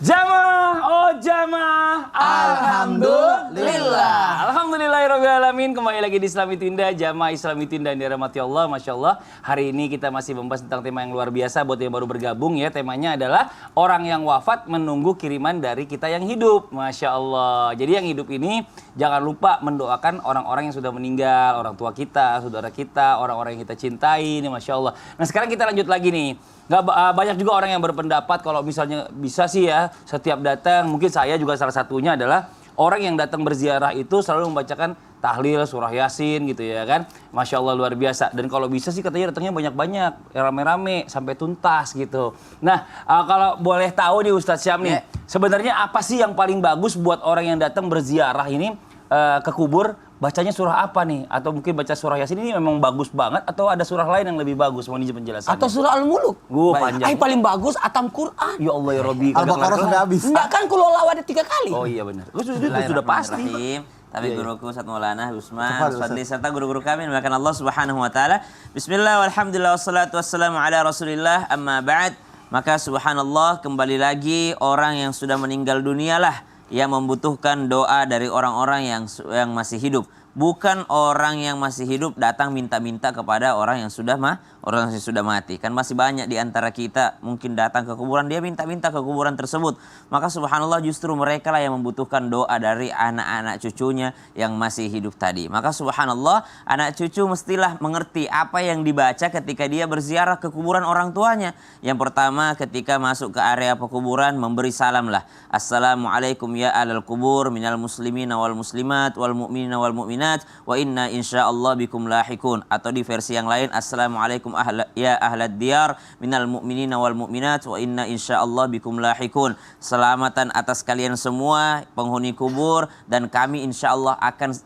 Jamaah, oh jamaah, Alhamdulillah. Alhamdulillahirrahmanirrahim. Kembali lagi di Islam Itu Indah, jamaah Islam Itu Indah yang dirahmati Allah, Masya Allah. Hari ini kita masih membahas tentang tema yang luar biasa buat yang baru bergabung ya. Temanya adalah orang yang wafat menunggu kiriman dari kita yang hidup, Masya Allah. Jadi yang hidup ini jangan lupa mendoakan orang-orang yang sudah meninggal, orang tua kita, saudara kita, orang-orang yang kita cintai, ini Masya Allah. Nah sekarang kita lanjut lagi nih. Banyak juga orang yang berpendapat kalau misalnya bisa sih ya setiap datang, mungkin saya juga salah satunya adalah orang yang datang berziarah itu selalu membacakan tahlil, surah yasin gitu ya kan. Masya Allah luar biasa. Dan kalau bisa sih katanya datangnya banyak-banyak, rame-rame sampai tuntas gitu. Nah kalau boleh tahu nih Ustadz Syam nih, sebenarnya apa sih yang paling bagus buat orang yang datang berziarah ini ke kubur? Bacanya surah apa nih? Atau mungkin baca surah Yasin ini memang bagus banget atau ada surah lain yang lebih bagus? Mohon izin penjelasannya. Atau surah Al-Muluk. Panjang. Paling bagus Atam Quran. Ya Allah ya Rabbi. Al-Baqarah sudah habis. Enggak kan kulolawa ada 3 kali. Oh iya benar. Sudah pasti. Tapi guruku Ustaz Maulana Usman Fadli serta guru-guru kami melakukan Allah Subhanahu wa taala. Bismillah walhamdulillah wassalatu wassalamu ala Rasulillah amma ba'd. Maka subhanallah, kembali lagi orang yang sudah meninggal dunia lah yang membutuhkan doa dari orang-orang yang masih hidup. Bukan orang yang masih hidup datang minta-minta kepada orang yang sudah mati. Kan masih banyak di antara kita mungkin datang ke kuburan, dia minta-minta ke kuburan tersebut. Maka subhanallah justru mereka lah yang membutuhkan doa dari anak-anak cucunya yang masih hidup tadi. Maka subhanallah, anak cucu mestilah mengerti apa yang dibaca ketika dia berziarah ke kuburan orang tuanya. Yang pertama, ketika masuk ke area pekuburan memberi salam lah. Assalamualaikum ya alal kubur minal muslimina wal muslimat wal mu'minina wal mu'minat wa inna insyaallah bikum lahikun. Atau di versi yang lain, assalamualaikum ya ahlad diyar minal mu'minina wal mu'minat wa inna insyaallah bikum lahikun. Selamatan atas kalian semua penghuni kubur dan kami insyaallah akan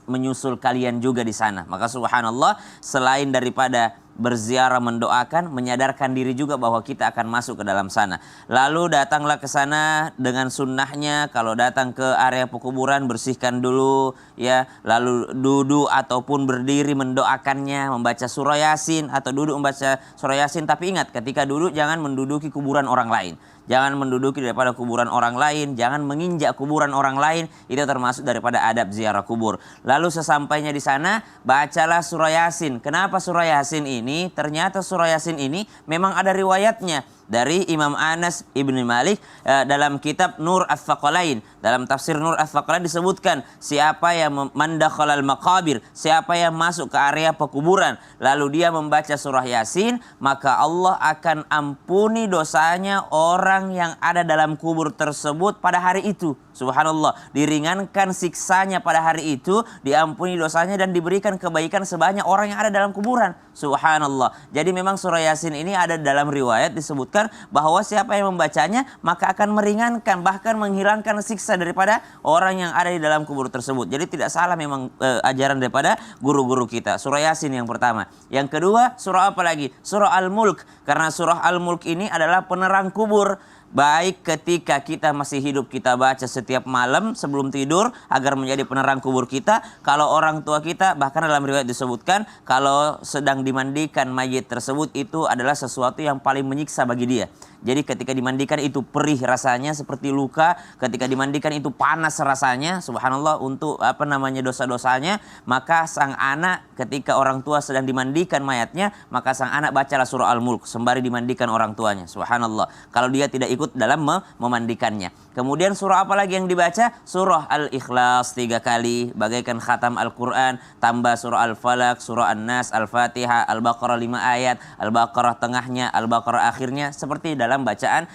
menyusul kalian juga di sana. Maka subhanallah, selain daripada berziarah mendoakan, menyadarkan diri juga bahwa kita akan masuk ke dalam sana. Lalu datanglah ke sana dengan sunnahnya, kalau datang ke area pekuburan bersihkan dulu ya, lalu duduk ataupun berdiri mendoakannya, membaca surah Yasin atau duduk membaca surah Yasin. Tapi ingat, ketika duduk jangan menduduki kuburan orang lain. Jangan menduduki daripada kuburan orang lain, jangan menginjak kuburan orang lain, itu termasuk daripada adab ziarah kubur. Lalu sesampainya di sana, bacalah surah Yasin. Kenapa surah Yasin ini? Ternyata surah Yasin ini memang ada riwayatnya dari Imam Anas ibni Malik dalam kitab Nur Ats-Tsaqalain. Dalam tafsir Nur Ats-Tsaqalain disebutkan, siapa yang mandakhalal maqabir, siapa yang masuk ke area pekuburan lalu dia membaca surah Yasin, maka Allah akan ampuni dosanya orang yang ada dalam kubur tersebut pada hari itu. Subhanallah, diringankan siksanya pada hari itu, diampuni dosanya dan diberikan kebaikan sebanyak orang yang ada dalam kuburan. Subhanallah. Jadi memang surah Yasin ini ada dalam riwayat disebutkan bahwa siapa yang membacanya maka akan meringankan, bahkan menghilangkan siksa daripada orang yang ada di dalam kubur tersebut. Jadi tidak salah memang ajaran daripada guru-guru kita. Surah Yasin yang pertama. Yang kedua, surah apa lagi? Surah Al-Mulk. Karena surah Al-Mulk ini adalah penerang kubur. Baik ketika kita masih hidup kita baca setiap malam sebelum tidur agar menjadi penerang kubur kita. Kalau orang tua kita, bahkan dalam riwayat disebutkan kalau sedang dimandikan mayit tersebut itu adalah sesuatu yang paling menyiksa bagi dia. Jadi ketika dimandikan itu perih rasanya seperti luka, ketika dimandikan itu panas rasanya, subhanallah, untuk dosa-dosanya. Maka sang anak ketika orang tua sedang dimandikan mayatnya, maka sang anak bacalah surah Al-Mulk sembari dimandikan orang tuanya. Subhanallah. Kalau dia tidak ikut dalam memandikannya. Kemudian surah apa lagi yang dibaca? Surah Al-Ikhlas 3 kali, bagaikan khatam Al-Quran, tambah surah Al-Falaq, surah An-Nas, Al-Fatihah, Al-Baqarah 5 ayat, Al-Baqarah tengahnya, Al-Baqarah akhirnya, seperti dalam bacaan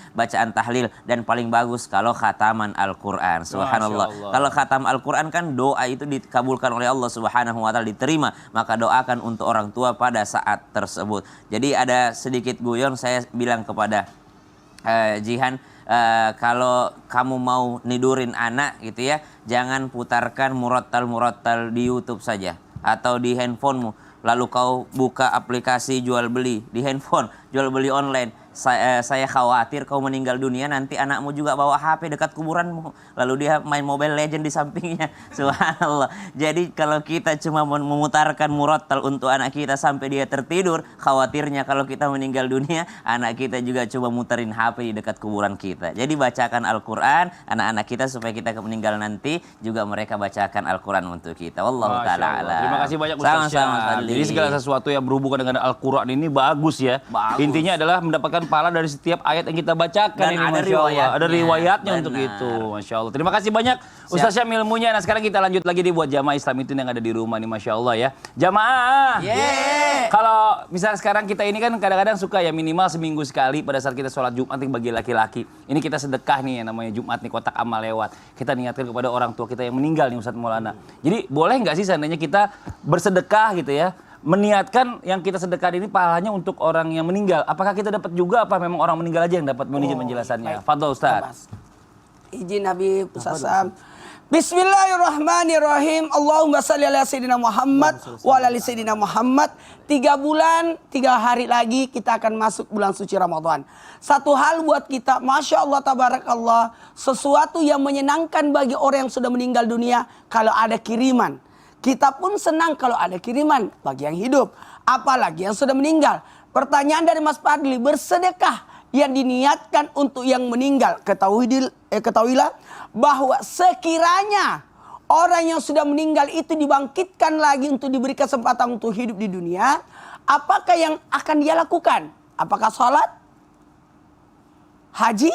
tahlil. Dan paling bagus kalau khataman Al-Quran. Subhanallah. Kalau khatam Al-Quran kan doa itu dikabulkan oleh Allah Subhanahu wa taala, diterima. Maka doakan untuk orang tua pada saat tersebut. Jadi ada sedikit guyon saya bilang kepada Jihan, kalau kamu mau nidurin anak gitu ya, jangan putarkan murattal di YouTube saja atau di handphonemu. Lalu kau buka aplikasi jual beli di handphone, jual beli online. saya khawatir kau meninggal dunia nanti anakmu juga bawa HP dekat kuburanmu. Lalu dia main Mobile Legend di sampingnya. Subhanallah. Jadi kalau kita cuma memutarkan murattal untuk anak kita sampai dia tertidur, khawatirnya kalau kita meninggal dunia, anak kita juga coba muterin HP di dekat kuburan kita. Jadi bacakan Al-Quran, anak-anak kita supaya kita meninggal nanti juga mereka bacakan Al-Quran untuk kita. Wallahu ta'ala a'lam. Terima kasih banyak Ustaz Syam. Jadi segala sesuatu yang berhubungan dengan Al-Quran ini bagus ya. Bagus. Intinya adalah mendapatkan pahala dari setiap ayat yang kita bacakan. Dan ini, ada Masya Allah. riwayatnya. Ada riwayatnya Benar. untuk itu. Masya Allah. Terima kasih banyak Ustaz Syam ilmunya. Nah sekarang kita lanjut lagi nih buat jamaah Islam itu yang ada di rumah nih, Masya Allah ya. Jamaah. Yeay. Kalau misalnya sekarang kita ini kan kadang-kadang suka ya minimal seminggu sekali pada saat kita sholat Jumat nih bagi laki-laki. Ini kita sedekah nih yang namanya Jumat nih, kotak amal lewat. Kita niatkan kepada orang tua kita yang meninggal nih Ustadz Maulana. Jadi boleh nggak sih seandainya kita bersedekah gitu ya, meniatkan yang kita sedekah ini pahalanya untuk orang yang meninggal. Apakah kita dapat juga apa memang orang meninggal aja yang dapat penjelasannya? Fadhol Ustaz. Izin Nabi Ustaz Syam. Bismillahirrahmanirrahim. Allahumma salli ala Sayyidina Muhammad wa ala ali Sayyidina Muhammad. 3 bulan, 3 hari lagi kita akan masuk bulan suci Ramadan. Satu hal buat kita, Masya Allah, Tabarakallah, sesuatu yang menyenangkan bagi orang yang sudah meninggal dunia kalau ada kiriman. Kita pun senang kalau ada kiriman bagi yang hidup, apalagi yang sudah meninggal. Pertanyaan dari Mas Fadli, bersedekah yang diniatkan untuk yang meninggal. Ketahuilah bahwa sekiranya orang yang sudah meninggal itu dibangkitkan lagi untuk diberi kesempatan untuk hidup di dunia, apakah yang akan dia lakukan? Apakah sholat? Haji?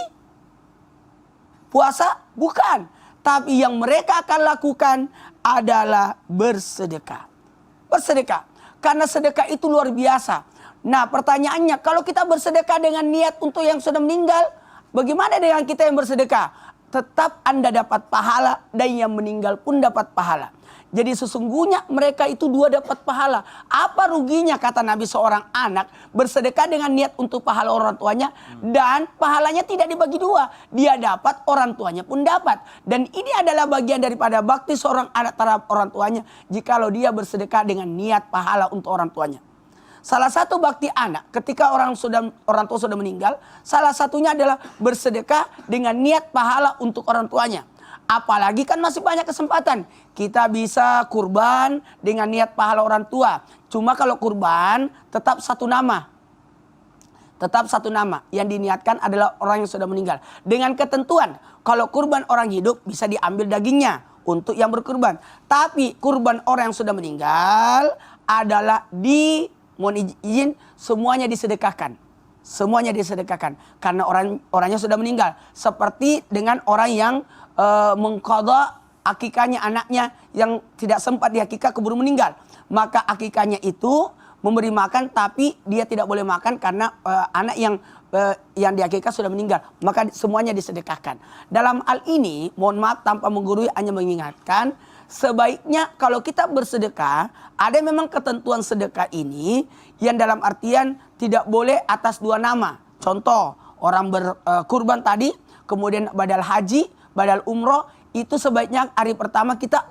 Puasa? Bukan. Tapi yang mereka akan lakukan adalah bersedekah. Bersedekah. Karena sedekah itu luar biasa. Nah pertanyaannya, kalau kita bersedekah dengan niat untuk yang sudah meninggal, bagaimana dengan kita yang bersedekah? Tetap Anda dapat pahala dan yang meninggal pun dapat pahala. Jadi sesungguhnya mereka itu dua dapat pahala. Apa ruginya kata Nabi seorang anak bersedekah dengan niat untuk pahala orang tuanya dan pahalanya tidak dibagi dua. Dia dapat, orang tuanya pun dapat. Dan ini adalah bagian daripada bakti seorang anak terhadap orang tuanya jikalau dia bersedekah dengan niat pahala untuk orang tuanya. Salah satu bakti anak ketika orang tua sudah meninggal, salah satunya adalah bersedekah dengan niat pahala untuk orang tuanya. Apalagi kan masih banyak kesempatan. Kita bisa kurban dengan niat pahala orang tua. Cuma kalau kurban tetap satu nama. Tetap satu nama. Yang diniatkan adalah orang yang sudah meninggal. Dengan ketentuan kalau kurban orang hidup bisa diambil dagingnya untuk yang berkurban. Tapi kurban orang yang sudah meninggal adalah mohon izin semuanya disedekahkan. Semuanya disedekahkan. Karena orangnya sudah meninggal. Seperti dengan orang yang mengqadha akikahnya anaknya yang tidak sempat diakikah keburu meninggal. Maka akikahnya itu memberi makan tapi dia tidak boleh makan karena anak yang diakikah sudah meninggal. Maka semuanya disedekahkan. Dalam hal ini mohon maaf tanpa menggurui hanya mengingatkan sebaiknya kalau kita bersedekah ada memang ketentuan sedekah ini yang dalam artian tidak boleh atas dua nama. Contoh orang berkurban tadi kemudian badal haji, badal umroh itu sebaiknya hari pertama kita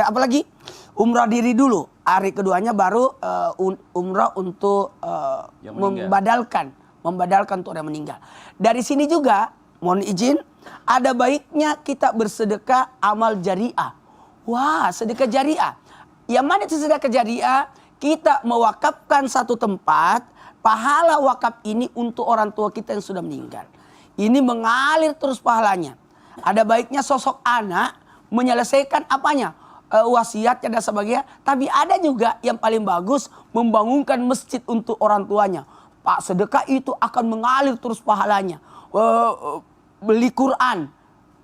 apalagi umroh diri dulu, hari keduanya baru umroh untuk membadalkan untuk orang meninggal. Dari sini juga mohon izin ada baiknya kita bersedekah amal jariah. Wah, sedekah jariah. Yang mana itu sedekah jariah? Kita mewakafkan satu tempat, pahala wakaf ini untuk orang tua kita yang sudah meninggal. Ini mengalir terus pahalanya. Ada baiknya sosok anak menyelesaikan apanya? Wasiatnya dan sebagainya. Tapi ada juga yang paling bagus membangunkan masjid untuk orang tuanya. Pak, sedekah itu akan mengalir terus pahalanya. Beli Quran,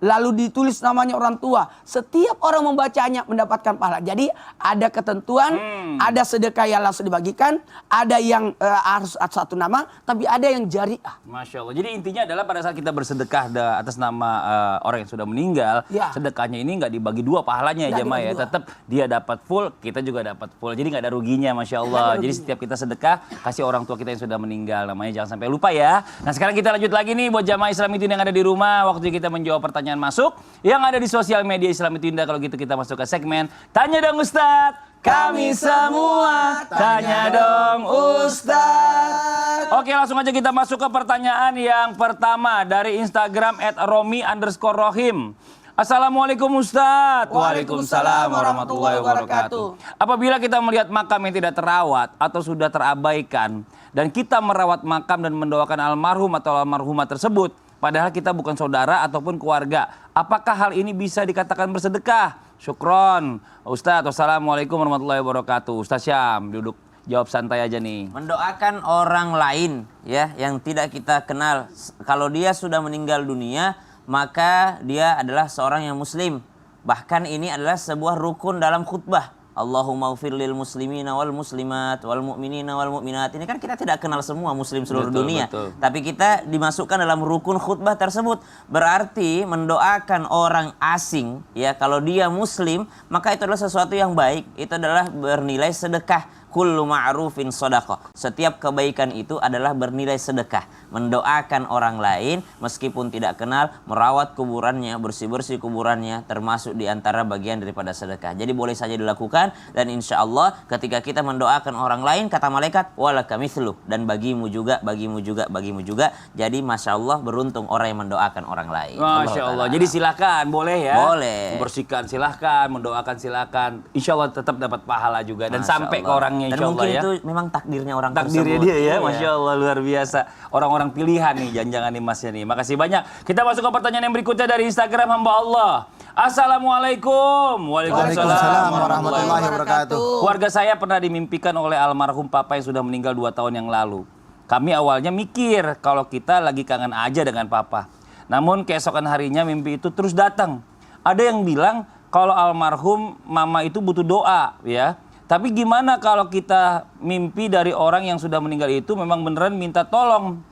lalu ditulis namanya orang tua. Setiap orang membacanya mendapatkan pahala. Jadi ada ketentuan, ada sedekah yang langsung dibagikan, ada yang harus satu nama, tapi ada yang jariah. Masya Allah. Jadi intinya adalah pada saat kita bersedekah atas nama orang yang sudah meninggal, ya, sedekahnya ini nggak dibagi dua pahalanya ya jemaah ya. Tetap dia dapat full, kita juga dapat full. Jadi nggak ada ruginya, Masya Allah. Jadi setiap kita sedekah, kasih orang tua kita yang sudah meninggal. Namanya jangan sampai lupa ya. Nah sekarang kita lanjut lagi nih buat jamaah Islam itu yang ada di rumah. Waktu kita menjawab pertanyaan pertanyaan masuk yang ada di sosial media Islam itu Indah. Kalau gitu kita masuk ke segmen Tanya Dong Ustadz. Kami semua tanya dong Ustadz. Oke, langsung aja kita masuk ke pertanyaan yang pertama dari Instagram @romi_rohim. Assalamualaikum Ustadz. Waalaikumsalam warahmatullahi wabarakatuh. Apabila kita melihat makam yang tidak terawat atau sudah terabaikan dan kita merawat makam dan mendoakan almarhum atau almarhumah tersebut, padahal kita bukan saudara ataupun keluarga, apakah hal ini bisa dikatakan bersedekah? Syukron Ustadz. Wassalamualaikum warahmatullahi wabarakatuh. Ustadz Syam, duduk jawab santai aja nih. Mendoakan orang lain ya yang tidak kita kenal, kalau dia sudah meninggal dunia, maka dia adalah seorang yang muslim. Bahkan ini adalah sebuah rukun dalam khutbah. Allahumma ufir lil muslimina wal muslimat wal mu'minina wal mu'minat. Ini kan kita tidak kenal semua muslim seluruh dunia. Betul. Tapi kita dimasukkan dalam rukun khutbah tersebut. Berarti mendoakan orang asing, ya kalau dia muslim, maka itu adalah sesuatu yang baik. Itu adalah bernilai sedekah. Kullu ma'rufin shadaqah. Setiap kebaikan itu adalah bernilai sedekah. Mendoakan orang lain meskipun tidak kenal, merawat kuburannya, bersih-bersih kuburannya, termasuk diantara bagian daripada sedekah. Jadi boleh saja dilakukan, dan insya Allah ketika kita mendoakan orang lain, kata malaikat, walaka mithluh, dan bagimu juga, bagimu juga, bagimu juga. Jadi masya Allah beruntung orang yang mendoakan orang lain. Masya Allah. Jadi silakan, boleh ya. Boleh. Membersihkan silakan, mendoakan silakan. Insya Allah tetap dapat pahala juga dan Masya sampai ke Allah. orangnya. Dan Insya Allah, mungkin ya. itu memang takdirnya orang Takdirnya tersebut. dia ya, Iya. Masya Allah luar biasa. Orang-orang pilihan nih, jangan-jangan nih masnya nih. Makasih banyak. Kita masuk ke pertanyaan yang berikutnya dari Instagram hamba Allah. Assalamualaikum. Waalaikumsalam warahmatullahi wabarakatuh. Keluarga saya pernah dimimpikan oleh almarhum papa yang sudah meninggal 2 tahun yang lalu. Kami awalnya mikir kalau kita lagi kangen aja dengan papa. Namun keesokan harinya mimpi itu terus datang. Ada yang bilang kalau almarhum mama itu butuh doa ya. Tapi gimana kalau kita mimpi dari orang yang sudah meninggal itu memang beneran minta tolong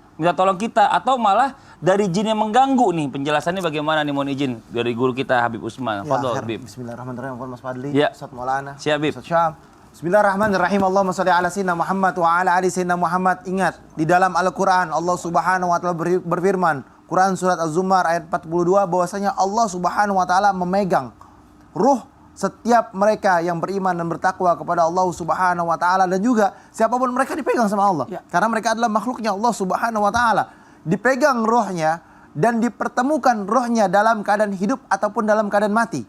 kita, atau malah dari jin yang mengganggu nih? Penjelasannya bagaimana nih, mohon izin dari guru kita Habib Usman. Fadhol Habib. Bismillahirrahmanirrahim. Mas Fadli, Ya. Ustaz Maulana, Siap, Habib. Ustaz Syam. Bismillahirrahmanirrahim. Allahumma shalli ala sayyidina Muhammad wa ala ali sayyidina Muhammad. Ingat, di dalam Al-Qur'an Allah Subhanahu wa taala berfirman, Quran surat Az-Zumar ayat 42, bahwasanya Allah Subhanahu wa taala memegang ruh setiap mereka yang beriman dan bertakwa kepada Allah Subhanahu wa taala, dan juga siapapun mereka dipegang sama Allah. Ya. Karena mereka adalah makhluknya Allah Subhanahu wa taala. Dipegang rohnya dan dipertemukan rohnya dalam keadaan hidup ataupun dalam keadaan mati.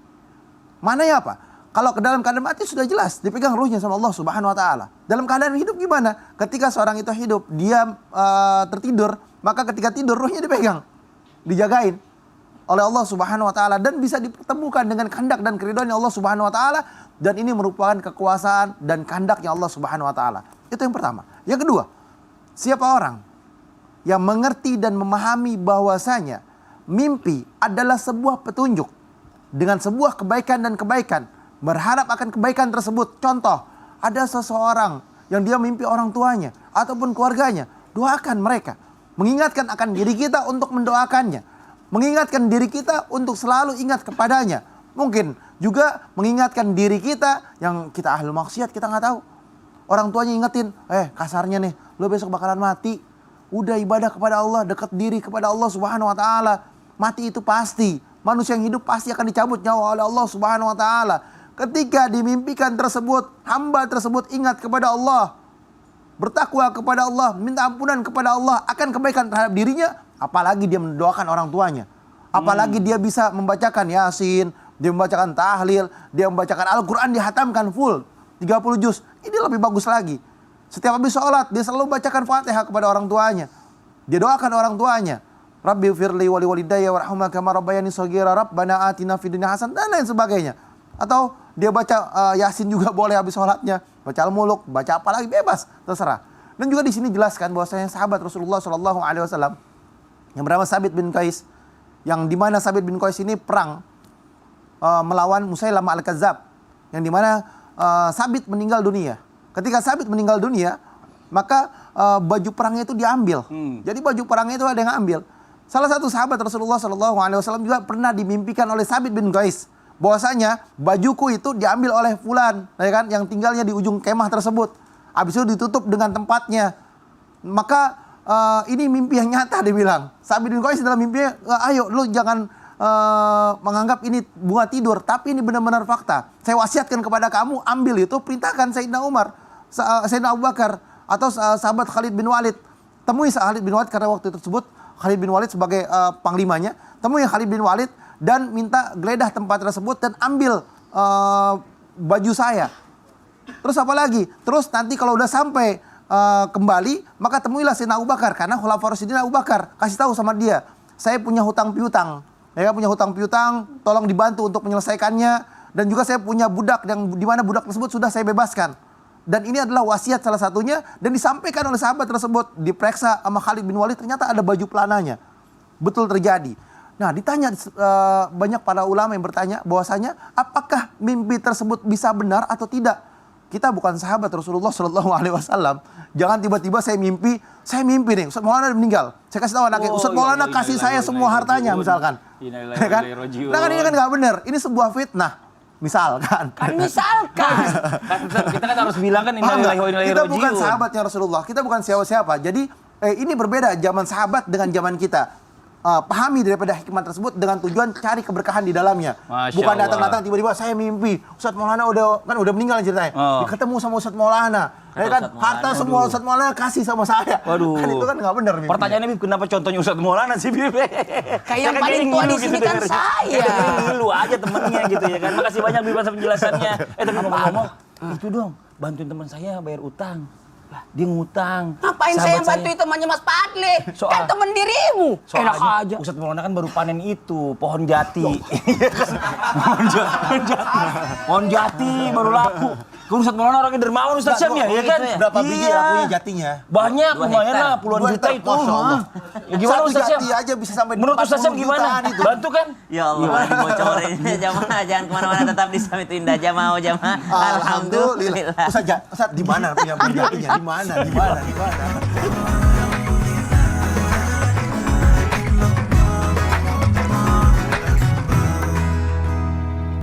Mana ya apa? Kalau ke dalam keadaan mati sudah jelas dipegang ruhnya sama Allah Subhanahu wa taala. Dalam keadaan hidup gimana? Ketika seorang itu hidup, dia tertidur, maka ketika tidur ruhnya dipegang, dijagain oleh Allah Subhanahu wa taala, dan bisa dipertemukan dengan kehendak dan keridhaan Allah Subhanahu wa taala, dan ini merupakan kekuasaan dan kehendaknya Allah Subhanahu wa taala. Itu yang pertama. Yang kedua, siapa orang yang mengerti dan memahami bahwasanya mimpi adalah sebuah petunjuk dengan sebuah kebaikan dan kebaikan, berharap akan kebaikan tersebut. Contoh, ada seseorang yang dia mimpi orang tuanya ataupun keluarganya, doakan mereka, mengingatkan akan diri kita untuk mendoakannya, mengingatkan diri kita untuk selalu ingat kepadanya. Mungkin juga mengingatkan diri kita yang kita ahli maksiat, kita nggak tahu. Orang tuanya ingetin, kasarnya nih, lo besok bakalan mati. Udah ibadah kepada Allah, dekat diri kepada Allah Subhanahu wa taala. Mati itu pasti. Manusia yang hidup pasti akan dicabut nyawa oleh Allah Subhanahu wa taala. Ketika dimimpikan tersebut, hamba tersebut ingat kepada Allah, bertakwa kepada Allah, minta ampunan kepada Allah akan kebaikan terhadap dirinya, apalagi dia mendoakan orang tuanya. Apalagi dia bisa membacakan Yasin, dia membacakan tahlil, dia membacakan Al-Quran, dihatamkan full 30 juz. Ini lebih bagus lagi. Setiap habis sholat, dia selalu bacakan Fatihah kepada orang tuanya. Dia doakan orang tuanya. Rabbi firli wali walidayya warhamma kama rabbayani shaghira, Rabbana atina fid dunya hasanah, dan lain sebagainya. Atau dia baca Yasin juga boleh habis sholatnya. Baca Al-Muluk, baca apa lagi, bebas, terserah. Dan juga di sini jelaskan bahwasanya sahabat Rasulullah SAW yang bernama Sabit bin Qais, yang dimana Sabit bin Qais ini perang melawan Musailamah Al-Kadzab, yang dimana Sabit meninggal dunia. Ketika Sabit meninggal dunia, maka baju perangnya itu diambil. Jadi baju perangnya itu ada yang ambil. Salah satu sahabat Rasulullah SAW juga pernah dimimpikan oleh Sabit bin Qais bahwasanya bajuku itu diambil oleh fulan, ya kan, yang tinggalnya di ujung kemah tersebut. Habis itu ditutup dengan tempatnya. Maka ini mimpi yang nyata, dibilang. Sabit bin Qais dalam mimpinya, ayo lu jangan menganggap ini bunga tidur, tapi ini benar-benar fakta. Saya wasiatkan kepada kamu, ambil itu, perintahkan Sayyidina Umar, Sayyidina Abu Bakar, atau sahabat Khalid bin Walid. Temui Khalid bin Walid karena waktu tersebut Khalid bin Walid sebagai panglimanya. Temui Khalid bin Walid dan minta geledah tempat tersebut dan ambil baju saya. Terus apa lagi? Terus nanti kalau udah sampai kembali, maka temuilah Sayyidina Abu Bakar, karena Khulafaur Rasyidin Abu Bakar. Kasih tahu sama dia, saya punya hutang piutang. Ya, punya hutang piutang, tolong dibantu untuk menyelesaikannya. Dan juga saya punya budak yang di mana budak tersebut sudah saya bebaskan. Dan ini adalah wasiat salah satunya, dan disampaikan oleh sahabat tersebut. Diperiksa sama Khalid bin Walid, ternyata ada baju pelananya. Betul terjadi. Nah, ditanya banyak para ulama yang bertanya bahwasanya apakah mimpi tersebut bisa benar atau tidak. Kita bukan sahabat Rasulullah Shallallahu Alaihi Wasallam. Jangan tiba-tiba saya mimpi nih Ustaz Maulana udah meninggal. Saya kasih tahu anaknya, Ustaz Maulana kasih saya semua hartanya misalkan. Ya kan? Nah kan ini kan nggak benar. Ini sebuah fitnah. Misalkan. Kan misalkan. Kita kan harus bilang kan Paham nggak? innalillahi wa inna ilaihi Kita raji'un. bukan sahabatnya Rasulullah. Kita bukan siapa-siapa. Jadi ini berbeda zaman sahabat dengan zaman kita. Pahami daripada hikmah tersebut dengan tujuan cari keberkahan di dalamnya. Masya Bukan Allah. datang-datang tiba-tiba saya mimpi Ustaz Maulana udah meninggal ceritanya. Ketemu sama Ustaz Maulana. Ya kan Ustaz harta Maulana. semua Ustaz Maulana kasih sama saya. Waduh. Kan itu kan nggak benar mimpi. Pertanyaannya Bib, kenapa contohnya Ustadz Maulana sih Bib? Kayak yang paling tua di sini kan saya. Lu aja temennya gitu ya kan. Makasih banyak Bib atas penjelasannya. Tapi ngomong-ngomong, itu dong bantuin teman saya bayar utang. Lah, dia ngutang. Ngapain saya yang bantuin temannya Mas Padli? Soal- Kan temen dirimu. Enak aja. Ustadz Maulana kan baru panen itu, pohon jati. Pohon jati baru laku. Kan Ustadz Maulana orangnya dermawan Ustadz Syam ya, ya kan? Berapa biji Iya. lakunya jatinya? Banyak, 2 lumayan hektar. lah, puluhan 2 juta hektar, itu. Masya Allah. Ya gimana Satu Ustadz Syam? jati aja bisa sampai Menurut Ustadz Syam 40 gimana? jutaan itu. Bantu kan? Ya Allah, dibocorin. Jamaah jangan kemana-mana, tetap di Summit Indah. Jamaah. Alhamdulillah. Ustaz, di mana punya jatinya? Di mana?